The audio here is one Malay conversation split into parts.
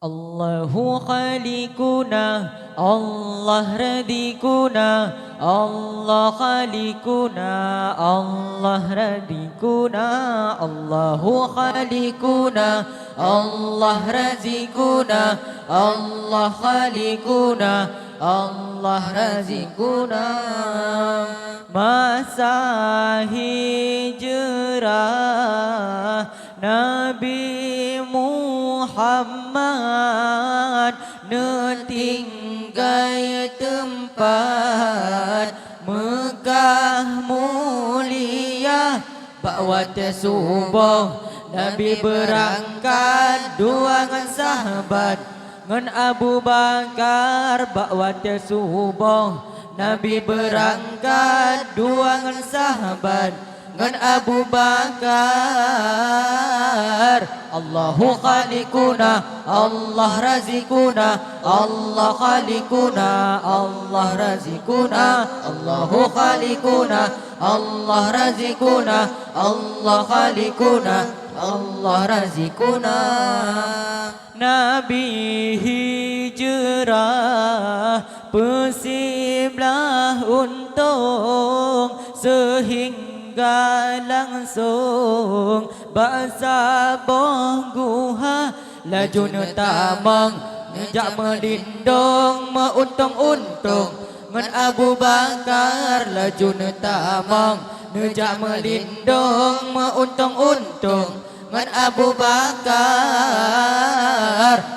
Allahu khaliquna, Allah radikuna, Allah khaliquna, Allah radikuna, Allahu khaliquna, Allah razikuna, Allah khaliquna, Allah razikuna. Masa hijrah Nabi Muhammad tinggal tempat Mekah mulia Ba'wat subuh Nabi berangkat dua dengan sahabat Ngan Abu Bakar ba'wat subuh Nabi berangkat dua dengan sahabat Ngan Abu Bakar. Allahu khaliquna, Allah razikuna, Allah khaliquna, Allah razikuna, Allahu khaliquna, Allah razikuna, Allah khaliquna, Allah razikuna. Nabi hijrah bersiblah untung sehingga langsung bahasa bongguha laju tamang nejak melindung meuntung-untung ngan Abu Bakar laju tamang nejak melindung meuntung-untung ngan Abu Bakar.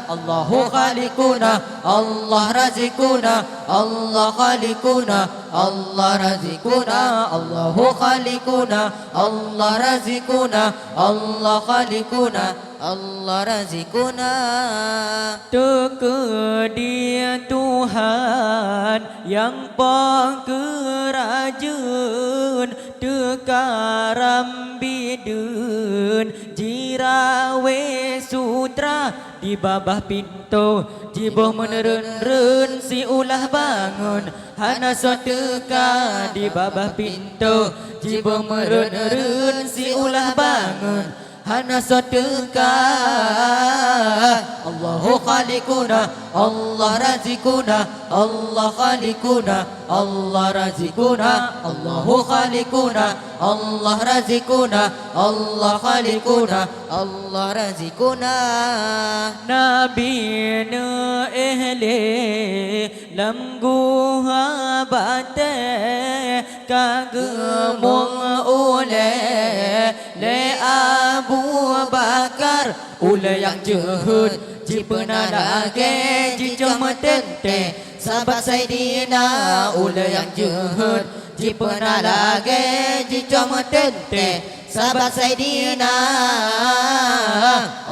Allahu khaliquna, Allah razikuna, Allah khaliquna, Allah razikuna, Allahu khaliquna, Allah razikuna, Allah khaliquna, Allah razikuna. Teka dia Tuhan yang pengkerajaan tekaram bidun jirawe sutra di babah pintu jibuh meneren-ren si ulah bangun hana soteka di babah pintu jibuh meneren si ulah bangun hana soteka. Allahu khaliquna, Allah razikuna, Allah khaliquna, Allah razikuna, Allahu khaliquna, Allah razikuna, Allah khaliquna, Allah razikuna. Nabi ne ehle lam guha bate kagemung ule le Abu Bakar ule yang jehud jipena lage jicom tente sahabat Saidina ule yang jehud jipena lage jicom tente sahabat Saidina.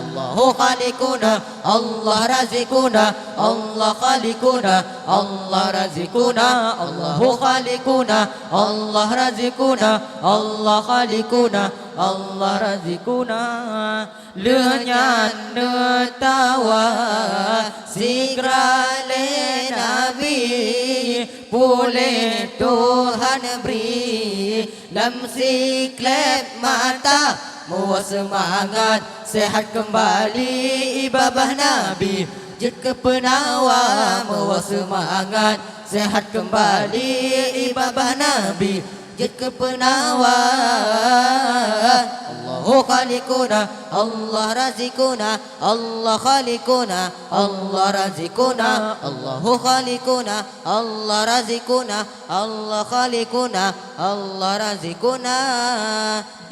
Allahu khaliquna, Allah razikuna, Allah khaliquna, Allah razikuna, Allahu khaliquna, Allah razikuna, Allah khaliquna, Allah razikuna. Lenyan netawa sigra le Nabi boleh Tuhan beri lam siklep mata muat semangat sehat kembali ibadah Nabi jet ke penawa muat semangat sehat kembali ibadah Nabi jet ke penawa. Allahu khaliquna, Allah razikuna, Allah khaliquna, Allah razikuna, Allahu khaliquna, Allah razikuna, Allah khaliquna, Allah razikuna.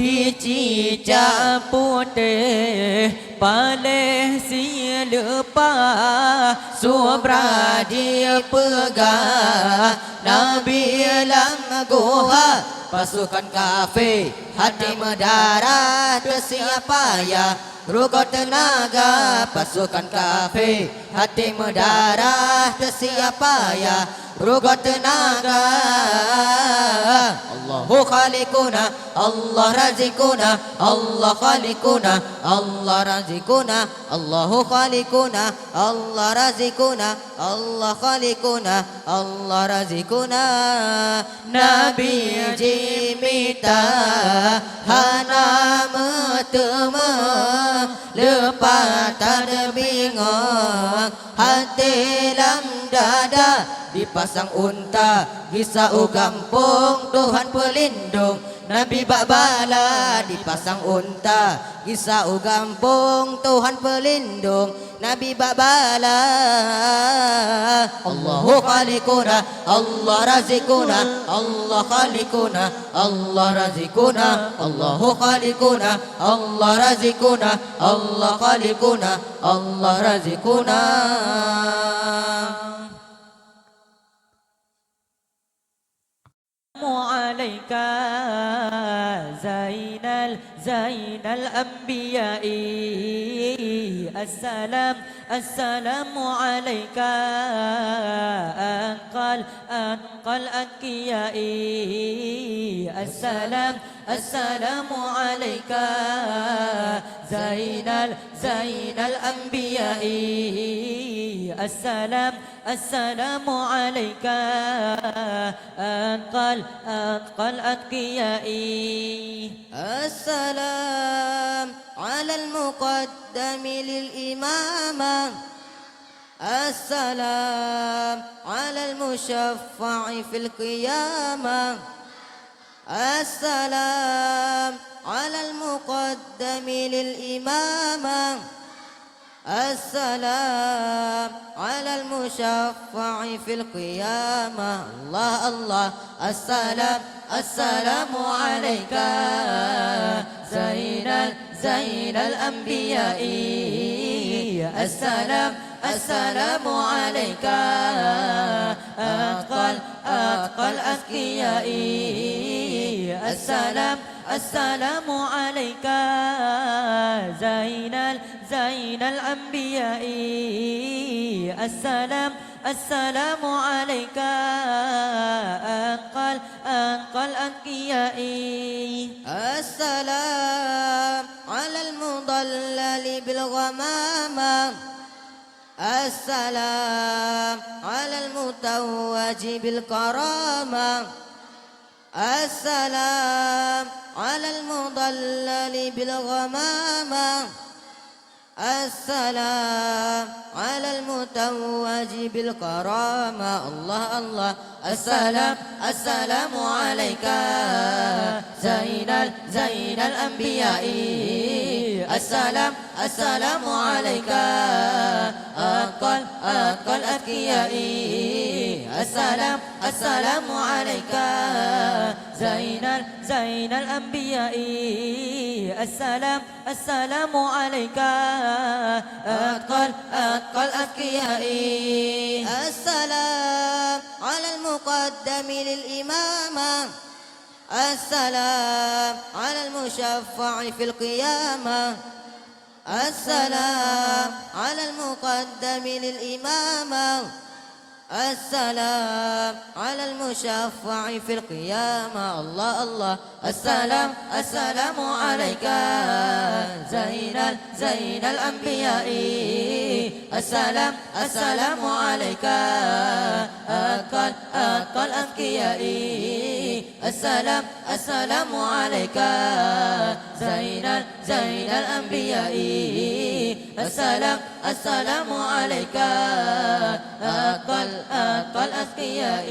Di cicak putih paleh si lepas subra dia pegah Nabi lam guha pasukan kafir hati mendarat bersiap payah rugot tenaga pasukan kafir hati mendarat bersiap payah rugot tenaga. Allahu khaliquna, Allah razikuna, Allah khaliquna, Allah razikuna, Allahu khaliquna, Allah razikuna, Allah khaliquna, Allah razikuna. Nabi jimita hana metema lepas tak ada bingung. Hati dalam dada dipasang unta, gisau gampung Tuhan pelindung. Nabi Bakbala dipasang unta, gisau gampung Tuhan pelindung. Nabi Bakbala. Allahu Khaliquna, Allah Razikuna, Allah Khaliquna, Allah Razikuna, Allahu Khaliquna, Allah Razikuna, Allah Khaliquna, Allah Razikuna. عليك زين الأنبياء السلام السلام عليك أنقى الأنقياء السلام السلام عليك زين الأنبياء السلام السلام عليك أنقى الأتقياء السلام على المقدم للإمامة السلام على المشفع في القيامة السلام على المقدم للإمامة السلام على المشفع في القيامة الله الله السلام السلام عليك زين الأنبياء السلام السلام عليك أتقى الأذكياء السلام السلام عليك زين الأنبياء السلام السلام عليك أنقى الأنقياء السلام على المضلل بالغمامة السلام على المتوج بالكرامة السلام على المضلل بالغمامة السلام على المتوج بالكرامة الله الله السلام السلام عليك زين الأنبياء السلام السلام عليك أنقى الأذكياء السلام السلام عليك زين الأنبياء السلام السلام عليك أتقى الأذكياء السلام على المقدم للإمامة السلام على المشفع في القيامة السلام على المقدم للإمامة السلام على المشفع في القيامة الله الله السلام السلام عليك زين الأنبياء السلام السلام عليك أتقى الأذكياء السلام السلام عليك زين الأنبياء السلام السلام عليك أتقى الأذكياء